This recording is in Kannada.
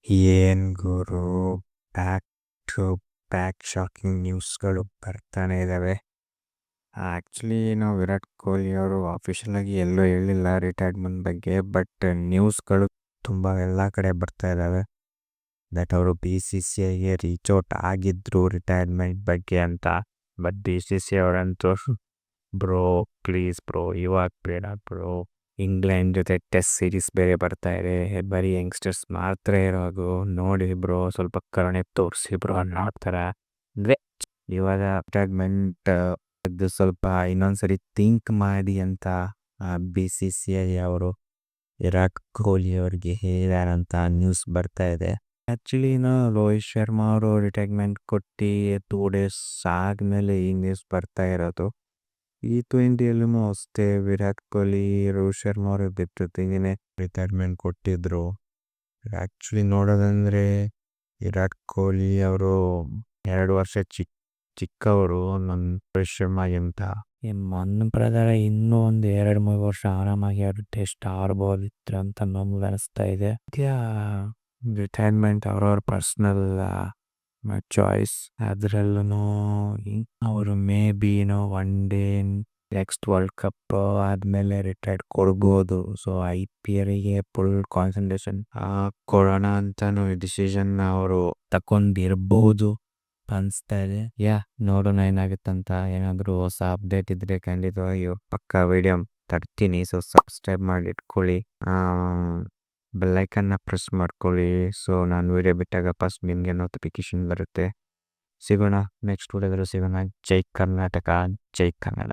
ಏನ್ ಗುರು, ಬ್ಯಾಕ್ ಟು ಬ್ಯಾಕ್ ಶಾಕಿಂಗ್ ನ್ಯೂಸ್ಗಳು ಬರ್ತಾನೆ ಇದ್ದಾವೆ. ಆ್ಯಕ್ಚುಲಿ ವಿರಾಟ್ ಕೊಹ್ಲಿ ಅವರು ಅಫಿಷಿಯಲ್ ಆಗಿ ಎಲ್ಲೂ ಹೇಳಿಲ್ಲ ರಿಟೈರ್ಮೆಂಟ್ ಬಗ್ಗೆ, ಬಟ್ ನ್ಯೂಸ್ಗಳು ತುಂಬ ಎಲ್ಲ ಕಡೆ ಬರ್ತಾ ಇದ್ದಾವೆ ದಟ್ ಅವರು BCCIಗೆ ರೀಚ್ ಔಟ್ ಆಗಿದ್ರು ರಿಟೈರ್ಮೆಂಟ್ ಬಗ್ಗೆ ಅಂತ. ಬಟ್ BCCI ಅವರಂತೂ ಬ್ರೋ ಪ್ಲೀಸ್ ಬ್ರೋ ಇವಾಗ ಬೇಡ ಬ್ರೋ, ಇಂಗ್ಲೆಂಡ್ ಜೊತೆ ಟೆಸ್ಟ್ ಸೀರೀಸ್ ಬೇರೆ ಬರ್ತಾ ಇದೆ, ಬರೀ ಯಂಗ್ಸ್ಟರ್ಸ್ ಮಾತ್ರ ಇರೋದು, ನೋಡಿ ಬ್ರೋ ಸ್ವಲ್ಪ ಕರುಣೆ ತೋರಿಸಿ ಬ್ರೋ ಅನ್ನೋ ಥರ. ಅಂದರೆ ಇವಾಗ ರಿಟೈರ್ಮೆಂಟ್ ಇದು ಸ್ವಲ್ಪ ಇನ್ನೊಂದ್ಸರಿ ಥಿಂಕ್ ಮಾಡಿ ಅಂತ BCCI ಅವರು ವಿರಾಟ್ ಕೊಹ್ಲಿ ಅವ್ರಿಗೆ ಹೇಳಿದಾರಂತ ನ್ಯೂಸ್ ಬರ್ತಾ ಇದೆ. ಆ್ಯಕ್ಚುಲಿ ರೋಹಿತ್ ಶರ್ಮಾ ಅವರು ರಿಟೈರ್ಮೆಂಟ್ ಕೊಟ್ಟು 2 days ಆದಮೇಲೆ ಈ ನ್ಯೂಸ್ ಬರ್ತಾ ಇರೋದು. T20ಯಲ್ಲೂ ಅಷ್ಟೇ ವಿರಾಟ್ ಕೊಹ್ಲಿ, ರೋಹಿತ್ ಶರ್ಮಾ ಅವರು ಜೊತೆಗೇನೆ ರಿಟೈರ್ಮೆಂಟ್ ಕೊಟ್ಟಿದ್ರು. ಆ್ಯಕ್ಚುಲಿ ನೋಡೋದಂದರೆ ವಿರಾಟ್ ಕೊಹ್ಲಿ ಅವರು 2 ವರ್ಷ ಚಿಕ್ಕವರು ರೋಹಿತ್ ಶರ್ಮಾಗಿಂತ. ನನ್ನ ಪ್ರಕಾರ ಇನ್ನೂ ಒಂದು 2-3 ವರ್ಷ ಆರಾಮಾಗಿ ಅವರು ಟೆಸ್ಟ್ ಆಡ್ಬೋದಿತ್ತು ಅಂತ ನಮ್ಗೆ ಅನಿಸ್ತಾ ಇದೆ. ರಿಟೈರ್ಮೆಂಟ್ ಅವ್ರವ್ರ ಪರ್ಸ್ನಲ್ ಚಾಯ್ಸ್. ಅದರಲ್ಲೂ ಅವರು may be one day next world cup ಆದಮೇಲೆ ರಿಟೈರ್ಡ್ ಕೊಡ್ಬೋದು. ಸೊ IPLಗೆ ಫುಲ್ ಕಾನ್ಸಂಟ್ರೇಷನ್ ಕೊಡೋಣ ಅಂತಲೂ ಡಿಸಿಷನ್ ಅವರು ತಗೊಂಡಿರ್ಬೋದು ಅನಿಸ್ತಾ ಇದೆ. ನೋಡೋಣ ಏನಾಗುತ್ತಂತ. ಏನಾದರೂ ಹೊಸ ಅಪ್ಡೇಟ್ ಇದ್ದರೆ ಖಂಡಿತವಾಗಿ ಪಕ್ಕ ವಿಡಿಯೋ ತರ್ತೀನಿ. ಸೊ ಸಬ್ಸ್ಕ್ರೈಬ್ ಮಾಡಿ ಇಟ್ಕೊಳ್ಳಿ, ಬೆಲ್ಲೈಕನ್ನ ಪ್ರೆಸ್ ಮಾಡ್ಕೊಳ್ಳಿ. ಸೊ ನಾನು ವಿಡಿಯೋ ಬಿಟ್ಟಾಗ ಫಸ್ಟ್ ನಿಮಗೆ ನೋಟಿಫಿಕೇಶನ್ ಬರುತ್ತೆ. ಸಿಗೋಣ ನೆಕ್ಸ್ಟ್ ವಿಡಿಯೋದಲ್ಲಿ ಸಿಗೋಣ. ಜೈ ಕರ್ನಾಟಕ, ಜೈ ಕನ್ನಡ.